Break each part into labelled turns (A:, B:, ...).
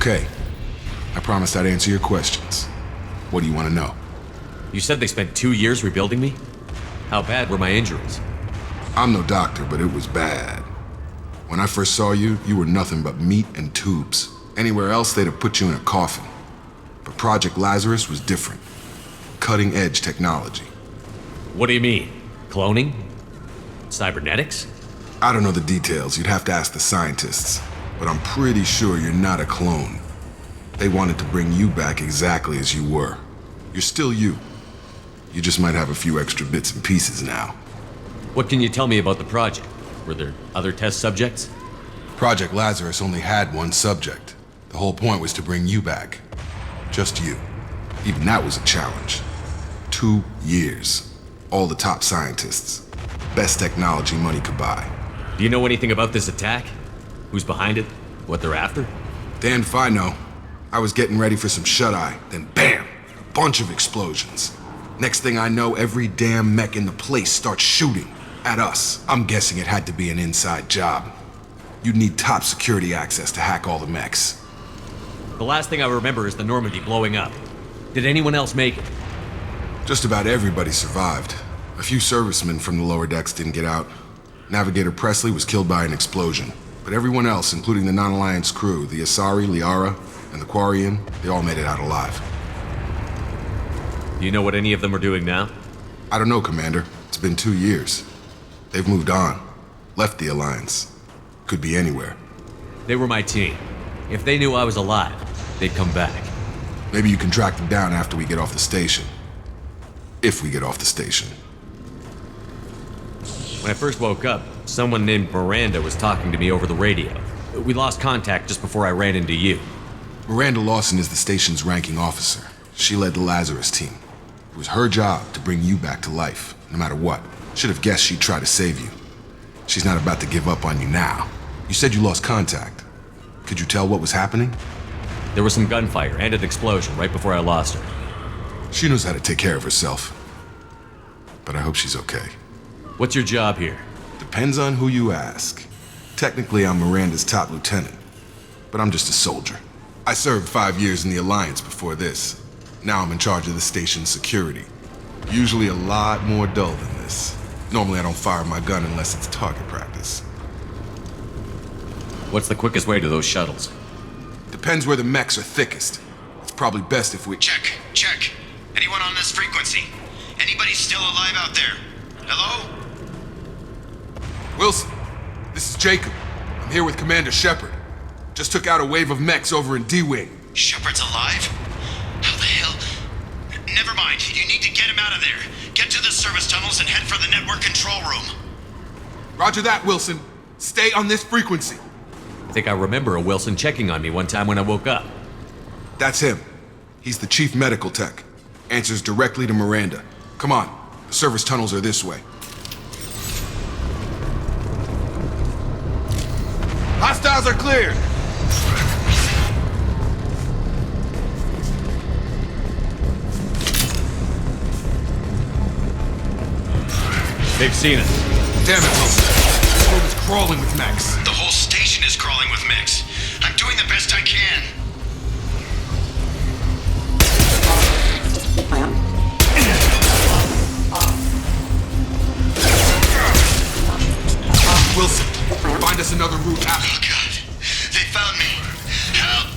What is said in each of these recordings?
A: Okay. I promised I'd answer your questions. What do you want to know?
B: You said they spent 2 years rebuilding me? How bad were my injuries?
A: I'm no doctor, but it was bad. When I first saw you, you were nothing but meat and tubes. Anywhere else, they'd have put you in a coffin. But Project Lazarus was different. Cutting-edge technology.
B: What do you mean? Cloning? Cybernetics?
A: I don't know the details. You'd have to ask the scientists. But I'm pretty sure you're not a clone. They wanted to bring you back exactly as you were. You're still you. You just might have a few extra bits and pieces now.
B: What can you tell me about the project? Were there other test subjects?
A: Project Lazarus only had one subject. The whole point was to bring you back. Just you. Even that was a challenge. 2 years. All the top scientists. Best technology money could buy.
B: Do you know anything about this attack? Who's behind it? What they're after?
A: Damned if I know. I was getting ready for some shut-eye, then bam! A bunch of explosions. Next thing I know, every damn mech in the place starts shooting. At us. I'm guessing it had to be an inside job. You'd need top security access to hack all the mechs.
B: The last thing I remember is the Normandy blowing up. Did anyone else make it?
A: Just about everybody survived. A few servicemen from the lower decks didn't get out. Navigator Presley was killed by an explosion. But everyone else, including the non-Alliance crew, the Asari, Liara, and the Quarian, they all made it out alive.
B: Do you know what any of them are doing now?
A: I don't know, Commander. It's been 2 years. They've moved on. Left the Alliance. Could be anywhere.
B: They were my team. If they knew I was alive, they'd come back.
A: Maybe you can track them down after we get off the station. If we get off the station.
B: When I first woke up, someone named Miranda was talking to me over the radio. We lost contact just before I ran into you.
A: Miranda Lawson is the station's ranking officer. She led the Lazarus team. It was her job to bring you back to life, no matter what. Should have guessed she'd try to save you. She's not about to give up on you now. You said you lost contact. Could you tell what was happening?
B: There was some gunfire and an explosion right before I lost her.
A: She knows how to take care of herself. But I hope she's okay.
B: What's your job here?
A: Depends on who you ask. Technically, I'm Miranda's top lieutenant. But I'm just a soldier. I served 5 years in the Alliance before this. Now I'm in charge of the station's security. Usually a lot more dull than this. Normally I don't fire my gun unless it's target practice.
B: What's the quickest way to those shuttles?
A: Depends where the mechs are thickest. It's probably best if we...
C: Check. Anyone on this frequency? Anybody still alive out there? Hello?
A: Wilson, this is Jacob. I'm here with Commander Shepard. Just took out a wave of mechs over in D-Wing.
C: Shepard's alive? How the hell? Never mind. You need to get him out of there. Get to the service tunnels and head for the network control room.
A: Roger that, Wilson. Stay on this frequency.
B: I think I remember a Wilson checking on me one time when I woke up.
A: That's him. He's the chief medical tech. Answers directly to Miranda. Come on. The service tunnels are this way. Hostiles are cleared!
B: They've seen us.
A: Damn it, Wilson. This room is crawling with mechs.
C: The whole station is crawling with mechs. I'm doing the best I can.
A: Wilson, find us another route out.
C: Oh, God. They found me. Help!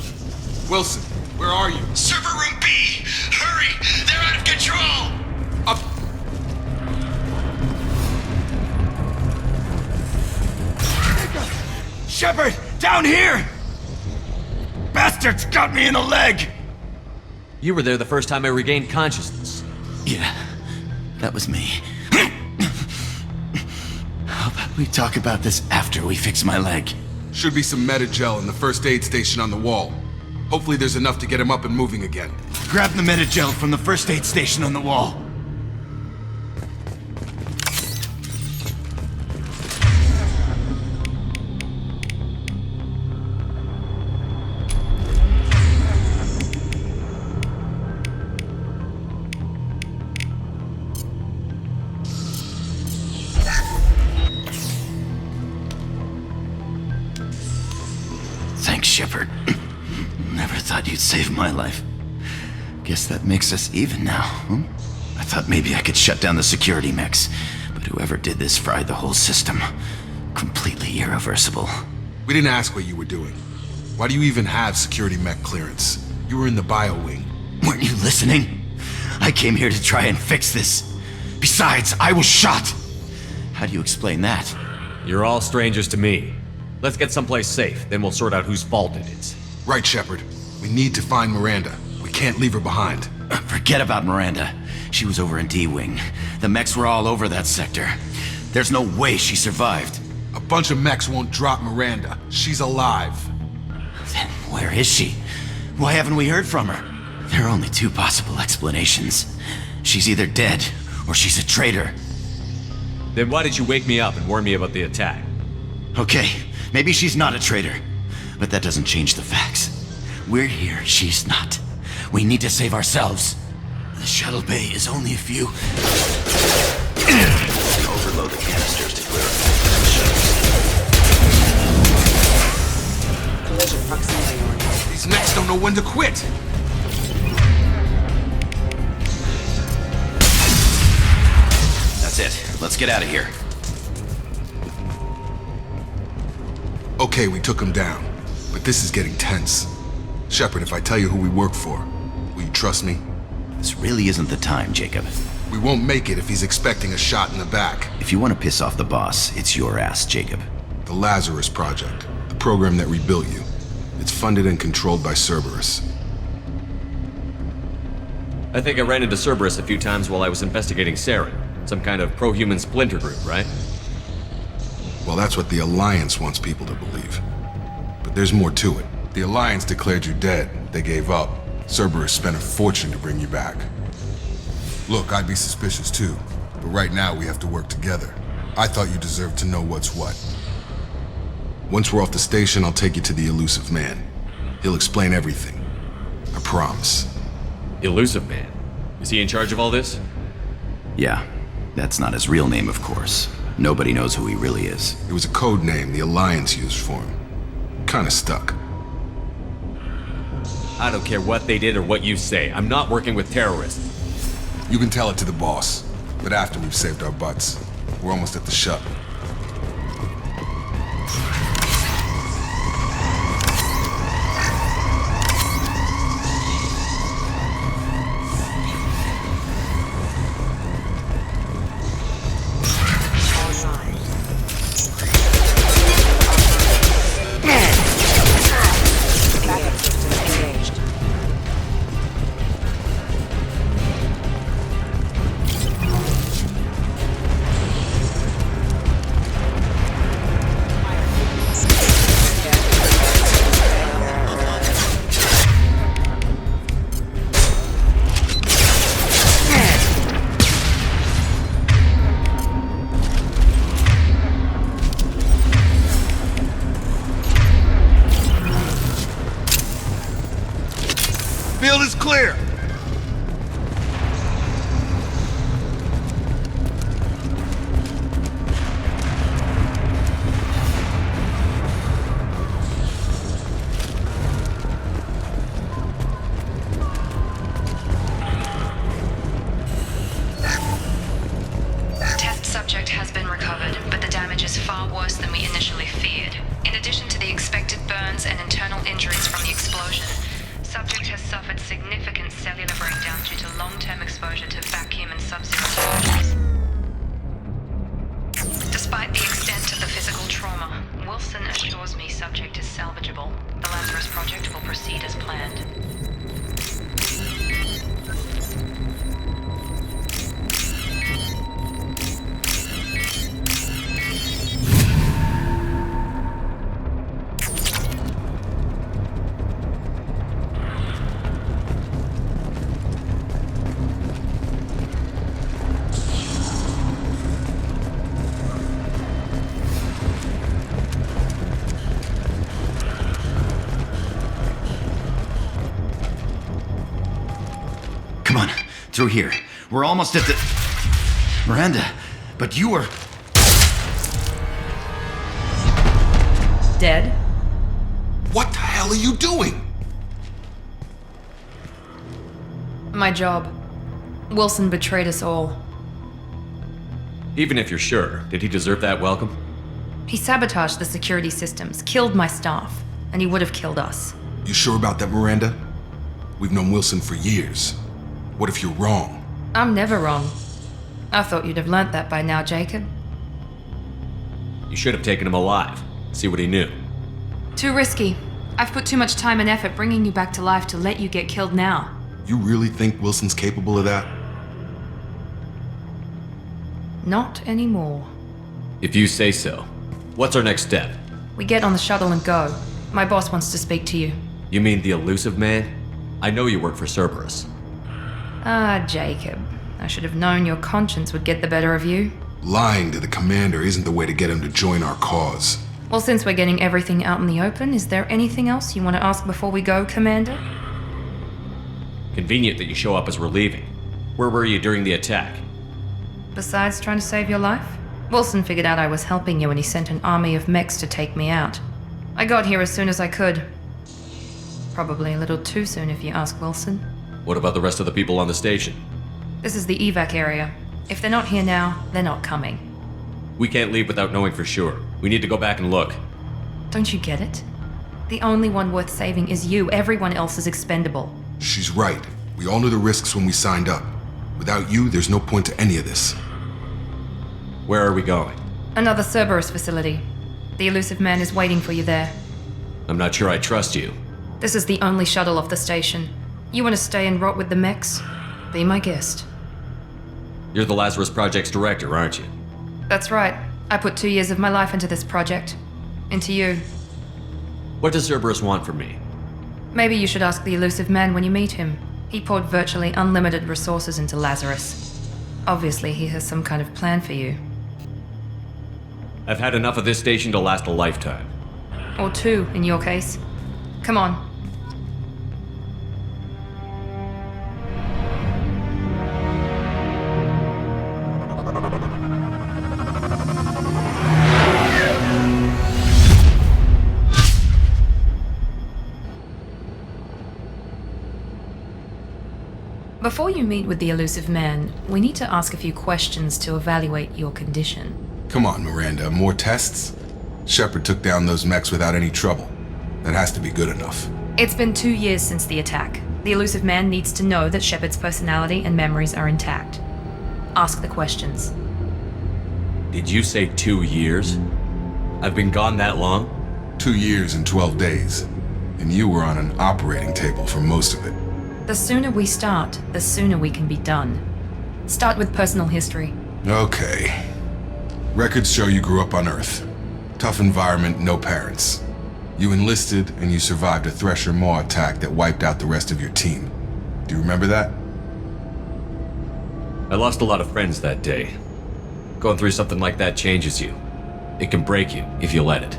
A: Wilson, where are you?
C: Server room B! Hurry! They're out of control!
A: Up.
D: Shepard! Down here! Bastards got me in the leg!
B: You were there the first time I regained consciousness.
D: Yeah, that was me. How about we talk about this after we fix my leg?
A: Should be some Metagel in the first aid station on the wall. Hopefully there's enough to get him up and moving again.
D: Grab the Metagel from the first aid station on the wall. Thanks, Shepard.
C: saved my life. Guess that makes us even now, huh? I thought maybe I could shut down the security mechs, but whoever did this fried the whole system. Completely irreversible.
A: We didn't ask what you were doing. Why do you even have security mech clearance? You were in the bio wing.
C: Weren't you listening? I came here to try and fix this. Besides, I was shot! How do you explain that?
B: You're all strangers to me. Let's get someplace safe, then we'll sort out whose fault it is.
A: Right, Shepard. We need to find Miranda. We can't leave her behind.
C: Forget about Miranda. She was over in D-Wing. The mechs were all over that sector. There's no way she survived.
A: A bunch of mechs won't drop Miranda. She's alive.
C: Then where is she? Why haven't we heard from her? There are only two possible explanations. She's either dead, or she's a traitor.
B: Then why did you wake me up and warn me about the attack?
C: Okay, maybe she's not a traitor. But that doesn't change the facts. We're here, she's not. We need to save ourselves. The shuttle bay is only a few... Overload the canisters to clear up.
E: Collision proximity warning.
A: These mechs don't know when to quit.
C: That's it. Let's get out of here.
A: Okay, we took him down. But this is getting tense. Shepard, if I tell you who we work for, will you trust me?
C: This really isn't the time, Jacob.
A: We won't make it if he's expecting a shot in the back.
C: If you want to piss off the boss, it's your ass, Jacob.
A: The Lazarus Project, the program that rebuilt you. It's funded and controlled by Cerberus.
B: I think I ran into Cerberus a few times while I was investigating Saren. Some kind of pro-human splinter group, right?
A: Well, that's what the Alliance wants people to believe. But there's more to it. The Alliance declared you dead. They gave up. Cerberus spent a fortune to bring you back. Look, I'd be suspicious too. But right now, we have to work together. I thought you deserved to know what's what. Once we're off the station, I'll take you to the Elusive Man. He'll explain everything. I promise.
B: Elusive Man? Is he in charge of all this?
C: Yeah, that's not his real name, of course. Nobody knows who he really is.
A: It was a code name the Alliance used for him. Kinda stuck.
B: I don't care what they did or what you say. I'm not working with terrorists.
A: You can tell it to the boss, but after we've saved our butts. We're almost at the shuttle.
E: Backup systems engaged.
A: Field is clear!
F: Test subject has been recovered, but the damage is far worse than we initially feared. In addition to the expected burns and internal injuries from the explosion, subject has suffered significant cellular breakdown due to long-term exposure to vacuum and sub-zero temperatures. Despite the extent of the physical trauma, Wilson assures me subject is salvageable. The Lazarus Project will proceed as planned.
C: Come on, through here. We're almost at the... Miranda, but you were...
E: Dead?
A: What the hell are you doing?
G: My job. Wilson betrayed us all.
B: Even if you're sure, did he deserve that welcome?
G: He sabotaged the security systems, killed my staff, and he would have killed us.
A: You sure about that, Miranda? We've known Wilson for years. What if you're wrong?
G: I'm never wrong. I thought you'd have learnt that by now, Jacob.
B: You should have taken him alive. See what he knew.
G: Too risky. I've put too much time and effort bringing you back to life to let you get killed now.
A: You really think Wilson's capable of that?
G: Not anymore.
B: If you say so. What's our next step?
G: We get on the shuttle and go. My boss wants to speak to you.
B: You mean the elusive man? I know you work for Cerberus.
G: Ah, Jacob. I should have known your conscience would get the better of you.
A: Lying to the commander isn't the way to get him to join our cause.
G: Well, since we're getting everything out in the open, is there anything else you want to ask before we go, Commander?
B: Convenient that you show up as we're leaving. Where were you during the attack?
G: Besides trying to save your life? Wilson figured out I was helping you and he sent an army of mechs to take me out. I got here as soon as I could. Probably a little too soon if you ask Wilson.
B: What about the rest of the people on the station?
G: This is the evac area. If they're not here now, they're not coming.
B: We can't leave without knowing for sure. We need to go back and look.
G: Don't you get it? The only one worth saving is you. Everyone else is expendable.
A: She's right. We all knew the risks when we signed up. Without you, there's no point to any of this.
B: Where are we going?
G: Another Cerberus facility. The elusive man is waiting for you there.
B: I'm not sure I trust you.
G: This is the only shuttle off the station. You want to stay and rot with the mechs? Be my guest.
B: You're the Lazarus Project's director, aren't you?
G: That's right. I put 2 years of my life into this project. Into you.
B: What does Cerberus want from me?
G: Maybe you should ask the elusive man when you meet him. He poured virtually unlimited resources into Lazarus. Obviously, he has some kind of plan for you.
B: I've had enough of this station to last a lifetime.
G: Or 2, in your case. Come on. Before you meet with the elusive man, we need to ask a few questions to evaluate your condition.
A: Come on, Miranda, more tests? Shepard took down those mechs without any trouble. That has to be good enough.
G: It's been 2 years since the attack. The elusive man needs to know that Shepard's personality and memories are intact. Ask the questions.
B: Did you say 2 years? I've been gone that long?
A: 2 years and 12 days. And you were on an operating table for most of it.
G: The sooner we start, the sooner we can be done. Start with personal history.
A: Okay. Records show you grew up on Earth. Tough environment, no parents. You enlisted and you survived a Thresher Maw attack that wiped out the rest of your team. Do you remember that?
B: I lost a lot of friends that day. Going through something like that changes you. It can break you if you let it.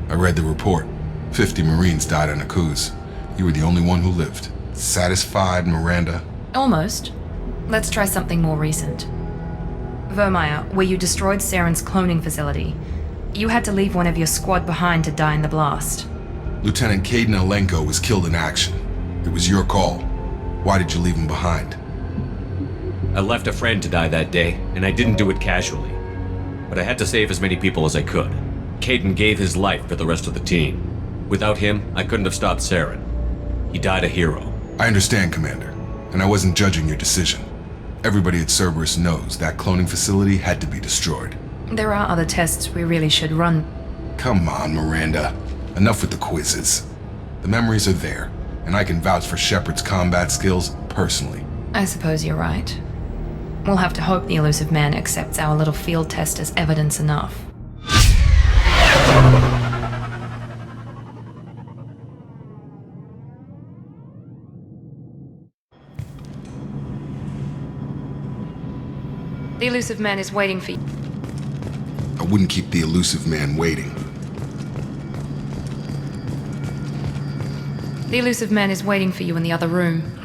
A: I read the report. 50 Marines died in a cruise. You were the only one who lived. Satisfied, Miranda?
G: Almost. Let's try something more recent. Vermeer, where you destroyed Saren's cloning facility. You had to leave one of your squad behind to die in the blast.
A: Lieutenant Caden Alenko was killed in action. It was your call. Why did you leave him behind?
B: I left a friend to die that day, and I didn't do it casually. But I had to save as many people as I could. Caden gave his life for the rest of the team. Without him, I couldn't have stopped Saren. He died a hero.
A: I understand, Commander, and I wasn't judging your decision. Everybody at Cerberus knows that cloning facility had to be destroyed.
G: There are other tests we really should run.
A: Come on, Miranda. Enough with the quizzes. The memories are there, and I can vouch for Shepard's combat skills personally.
G: I suppose you're right. We'll have to hope the elusive man accepts our little field test as evidence enough. The elusive man is waiting for you.
A: I wouldn't keep the elusive man waiting.
G: The elusive man is waiting for you in the other room.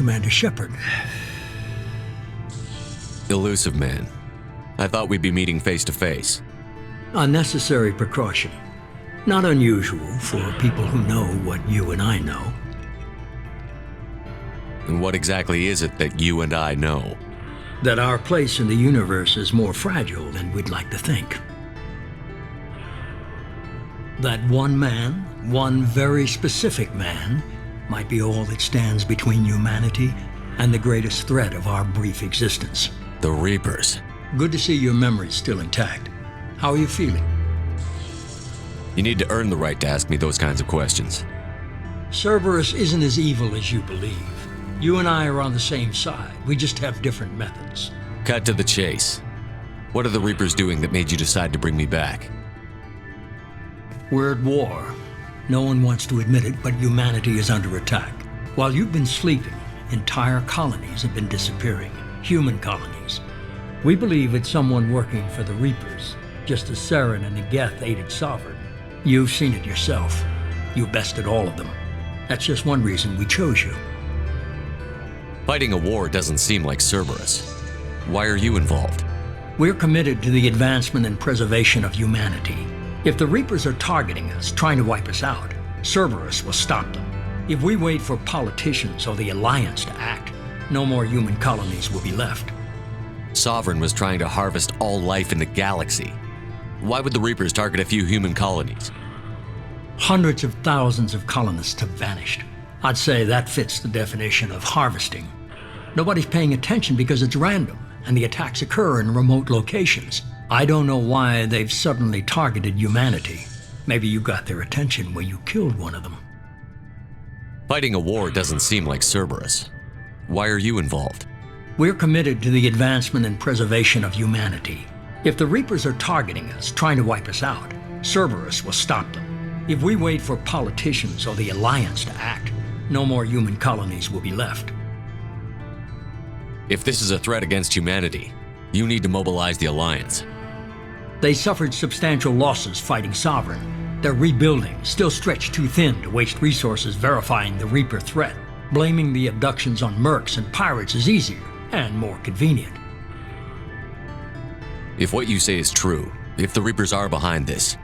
H: Commander Shepard.
B: Elusive man. I thought we'd be meeting face to face.
H: A necessary precaution. Not unusual for people who know what you and I know.
B: And what exactly is it that you and I know?
H: That our place in the universe is more fragile than we'd like to think. That one man, one very specific man, might be all that stands between humanity and the greatest threat of our brief existence.
B: The Reapers.
H: Good to see your memory's still intact. How are you feeling?
B: You need to earn the right to ask me those kinds of questions.
H: Cerberus isn't as evil as you believe. You and I are on the same side. We just have different methods.
B: Cut to the chase. What are the Reapers doing that made you decide to bring me back?
H: We're at war. No one wants to admit it, but humanity is under attack. While you've been sleeping, entire colonies have been disappearing. Human colonies. We believe it's someone working for the Reapers, just as Saren and Negeth aided Sovereign. You've seen it yourself. You bested all of them. That's just one reason we chose you.
B: Fighting a war doesn't seem like Cerberus. Why are you involved?
H: We're committed to the advancement and preservation of humanity. If the Reapers are targeting us, trying to wipe us out, Cerberus will stop them. If we wait for politicians or the Alliance to act, no more human colonies will be left.
B: Sovereign was trying to harvest all life in the galaxy. Why would the Reapers target a few human colonies?
H: Hundreds of thousands of colonists have vanished. I'd say that fits the definition of harvesting. Nobody's paying attention because it's random, and the attacks occur in remote locations. I don't know why they've suddenly targeted humanity. Maybe you got their attention when you killed one of them.
B: Fighting a war doesn't seem like Cerberus. Why are you involved?
H: We're committed to the advancement and preservation of humanity. If the Reapers are targeting us, trying to wipe us out, Cerberus will stop them. If we wait for politicians or the Alliance to act, no more human colonies will be left.
B: If this is a threat against humanity, you need to mobilize the Alliance.
H: They suffered substantial losses fighting Sovereign. They're rebuilding, still stretched too thin to waste resources verifying the Reaper threat. Blaming the abductions on mercs and pirates is easier and more convenient.
B: If what you say is true, if the Reapers are behind this,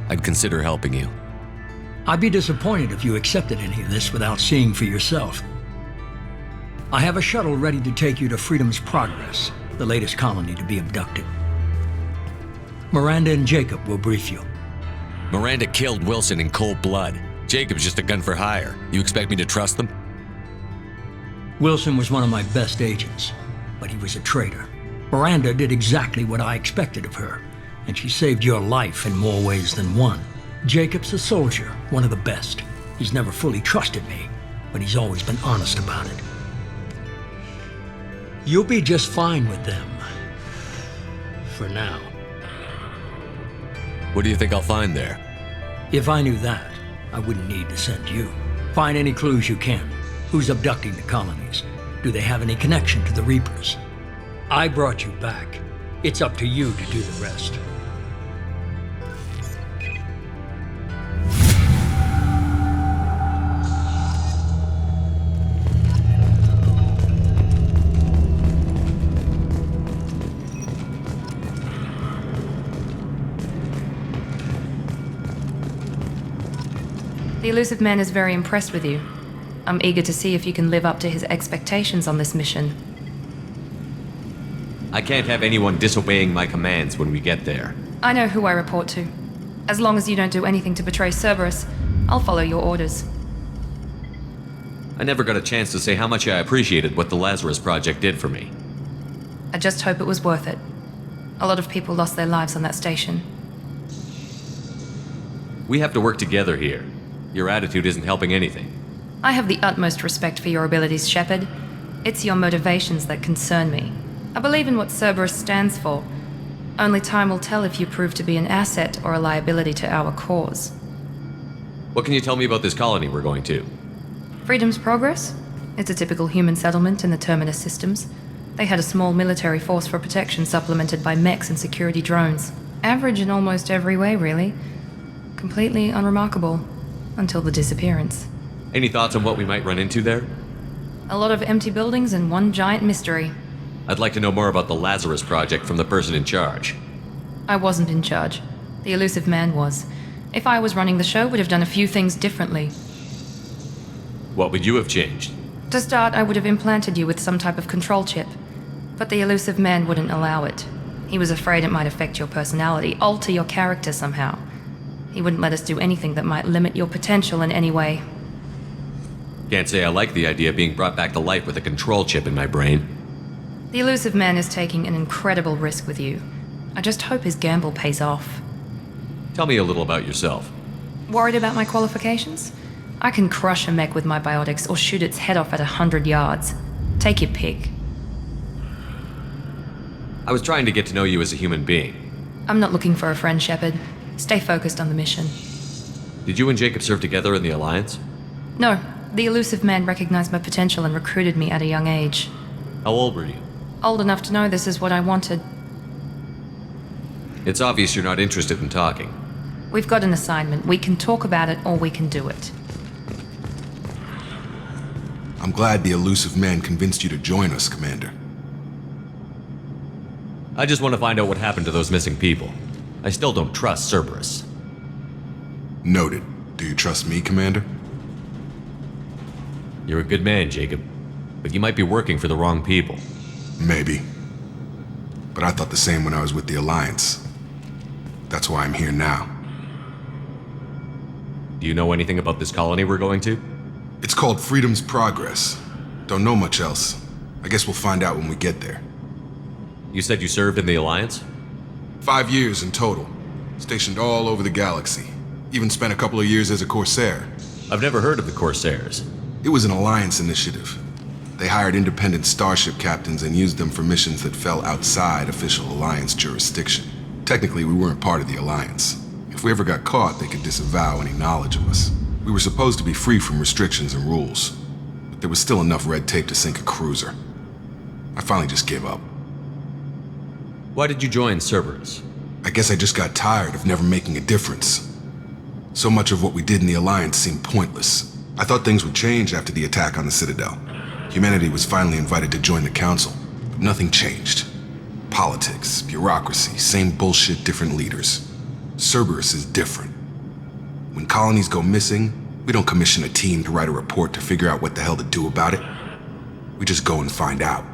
B: I'd consider helping you.
H: I'd be disappointed if you accepted any of this without seeing for yourself. I have a shuttle ready to take you to Freedom's Progress, the latest colony to be abducted. Miranda and Jacob will brief you.
B: Miranda killed Wilson in cold blood. Jacob's just a gun for hire. You expect me to trust them?
H: Wilson was one of my best agents, but he was a traitor. Miranda did exactly what I expected of her, and she saved your life in more ways than one. Jacob's a soldier, one of the best. He's never fully trusted me, but he's always been honest about it. You'll be just fine with them. For now.
B: What do you think I'll find there?
H: If I knew that, I wouldn't need to send you. Find any clues you can. Who's abducting the colonies? Do they have any connection to the Reapers? I brought you back. It's up to you to do the rest.
G: The elusive man is very impressed with you. I'm eager to see if you can live up to his expectations on this mission.
B: I can't have anyone disobeying my commands when we get there.
G: I know who I report to. As long as you don't do anything to betray Cerberus, I'll follow your orders.
B: I never got a chance to say how much I appreciated what the Lazarus Project did for me.
G: I just hope it was worth it. A lot of people lost their lives on that station.
B: We have to work together here. Your attitude isn't helping anything.
G: I have the utmost respect for your abilities, Shepard. It's your motivations that concern me. I believe in what Cerberus stands for. Only time will tell if you prove to be an asset or a liability to our cause.
B: What can you tell me about this colony we're going to?
G: Freedom's Progress? It's a typical human settlement in the Terminus systems. They had a small military force for protection supplemented by mechs and security drones. Average in almost every way, really. Completely unremarkable. Until the disappearance.
B: Any thoughts on what we might run into there?
G: A lot of empty buildings and one giant mystery.
B: I'd like to know more about the Lazarus Project from the person in charge.
G: I wasn't in charge. The elusive man was. If I was running the show, would have done a few things differently.
B: What would you have changed?
G: To start, I would have implanted you with some type of control chip. But the elusive man wouldn't allow it. He was afraid it might affect your personality, alter your character somehow. He wouldn't let us do anything that might limit your potential in any way.
B: Can't say I like the idea of being brought back to life with a control chip in my brain.
G: The elusive man is taking an incredible risk with you. I just hope his gamble pays off.
B: Tell me a little about yourself.
G: Worried about my qualifications? I can crush a mech with my biotics or shoot its head off at 100 yards. Take your pick.
B: I was trying to get to know you as a human being.
G: I'm not looking for a friend, Shepard. Stay focused on the mission.
B: Did you and Jacob serve together in the Alliance?
G: No, the elusive man recognized my potential and recruited me at a young age.
B: How old were you?
G: Old enough to know this is what I wanted.
B: It's obvious you're not interested in talking.
G: We've got an assignment. We can talk about it or we can do it.
A: I'm glad the elusive man convinced you to join us, Commander.
B: I just want to find out what happened to those missing people. I still don't trust Cerberus.
A: Noted. Do you trust me, Commander?
B: You're a good man, Jacob. But you might be working for the wrong people.
A: Maybe. But I thought the same when I was with the Alliance. That's why I'm here now.
B: Do you know anything about this colony we're going to?
A: It's called Freedom's Progress. Don't know much else. I guess we'll find out when we get there.
B: You said you served in the Alliance?
A: 5 years in total. Stationed all over the galaxy. Even spent a couple of years as a Corsair.
B: I've never heard of the Corsairs.
A: It was an Alliance initiative. They hired independent starship captains and used them for missions that fell outside official Alliance jurisdiction. Technically, we weren't part of the Alliance. If we ever got caught, they could disavow any knowledge of us. We were supposed to be free from restrictions and rules, but there was still enough red tape to sink a cruiser. I finally just gave up.
B: Why did you join Cerberus?
A: I guess I just got tired of never making a difference. So much of what we did in the Alliance seemed pointless. I thought things would change after the attack on the Citadel. Humanity was finally invited to join the Council, but nothing changed. Politics, bureaucracy, same bullshit, different leaders. Cerberus is different. When colonies go missing, we don't commission a team to write a report to figure out what the hell to do about it. We just go and find out.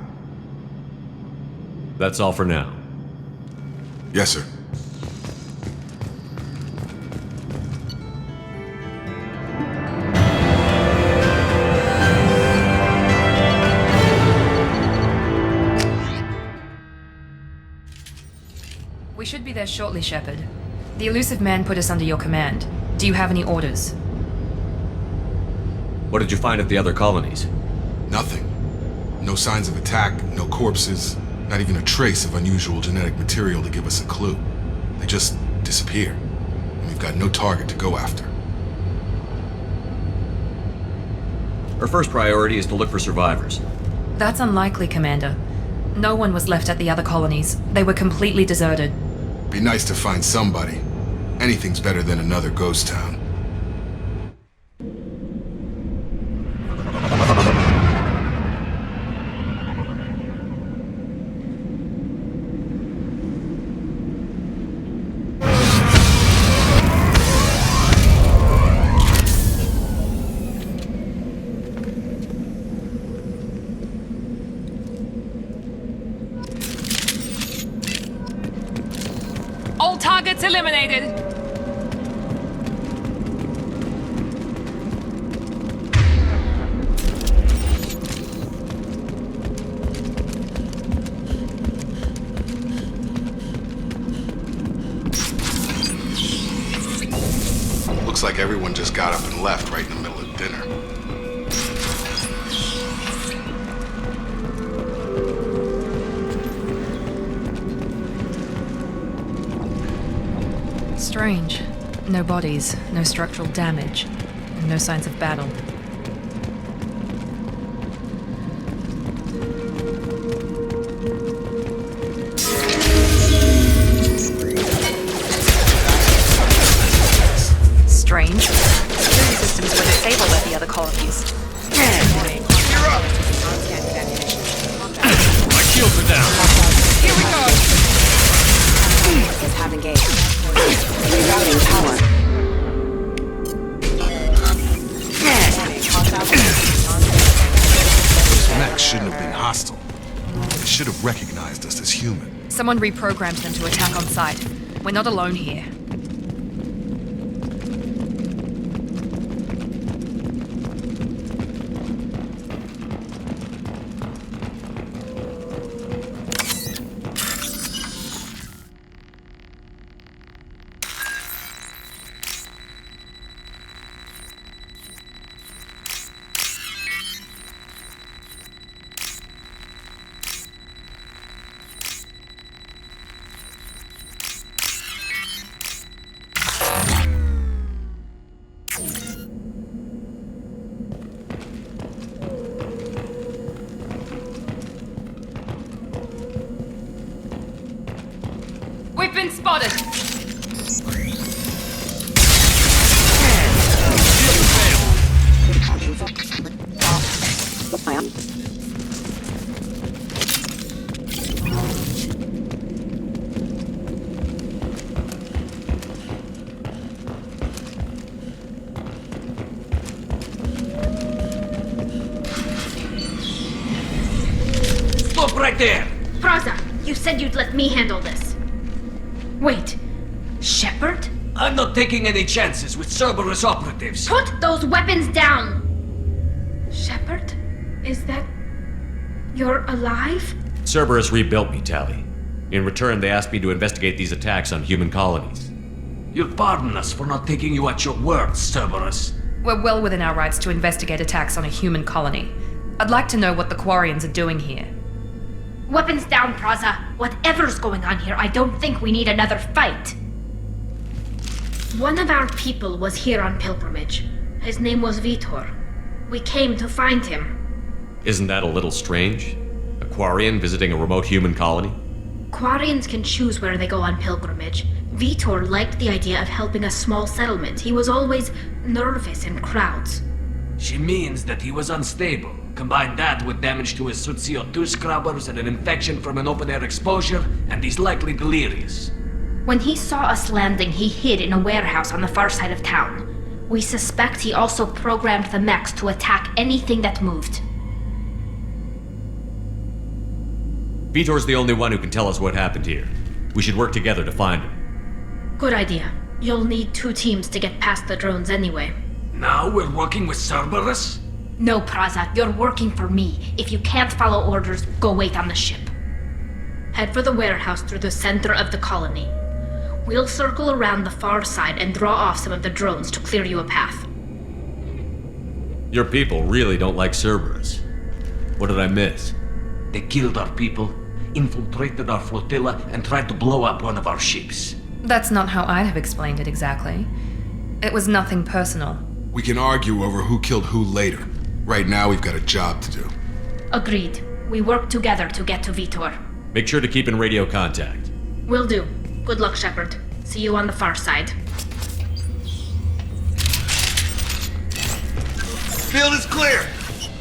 B: That's all for now.
A: Yes, sir.
G: We should be there shortly, Shepard. The elusive man put us under your command. Do you have any orders?
B: What did you find at the other colonies?
A: Nothing. No signs of attack, no corpses, not even a trace of unusual genetic material to give us a clue. They just disappear, and we've got no target to go after.
B: Our first priority is to look for survivors.
G: That's unlikely, Commander. No one was left at the other colonies. They were completely deserted.
A: Be nice to find somebody. Anything's better than another ghost town.
G: All targets eliminated!
A: Looks like everyone just got up and left right in the middle of dinner.
G: Strange. No bodies, no structural damage, and no signs of battle. Strange. Security systems were disabled at the other colonies.
D: You're up!
G: Someone reprogrammed them to attack on sight. We're not alone here. We've been spotted!
D: Stop right there!
I: Praza, you said you'd let me handle this. Wait, Shepard?
D: I'm not taking any chances with Cerberus operatives.
I: Put those weapons down! Shepard? Is that... you're alive?
B: Cerberus rebuilt me, Tally. In return, they asked me to investigate these attacks on human colonies.
D: You'll pardon us for not taking you at your word, Cerberus.
G: We're well within our rights to investigate attacks on a human colony. I'd like to know what the Quarians are doing here.
I: Weapons down, Praza. Whatever's going on here, I don't think we need another fight. One of our people was here on pilgrimage. His name was Vitor. We came to find him.
B: Isn't that a little strange? A Quarian visiting a remote human colony?
I: Quarians can choose where they go on pilgrimage. Vitor liked the idea of helping a small settlement. He was always nervous in crowds.
D: She means that he was unstable. Combine that with damage to his suit CO2 scrubbers and an infection from an open-air exposure, and he's likely delirious.
I: When he saw us landing, he hid in a warehouse on the far side of town. We suspect he also programmed the mechs to attack anything that moved.
B: Vitor's the only one who can tell us what happened here. We should work together to find him.
I: Good idea. You'll need 2 teams to get past the drones anyway.
D: Now we're working with Cerberus?
I: No, Praza, you're working for me. If you can't follow orders, go wait on the ship. Head for the warehouse through the center of the colony. We'll circle around the far side and draw off some of the drones to clear you a path.
B: Your people really don't like Cerberus. What did I miss?
D: They killed our people, infiltrated our flotilla, and tried to blow up one of our ships.
G: That's not how I'd have explained it exactly. It was nothing personal.
A: We can argue over who killed who later. Right now, we've got a job to do.
I: Agreed. We work together to get to Vitor.
B: Make sure to keep in radio contact.
I: Will do. Good luck, Shepard. See you on the far side.
D: Field is clear!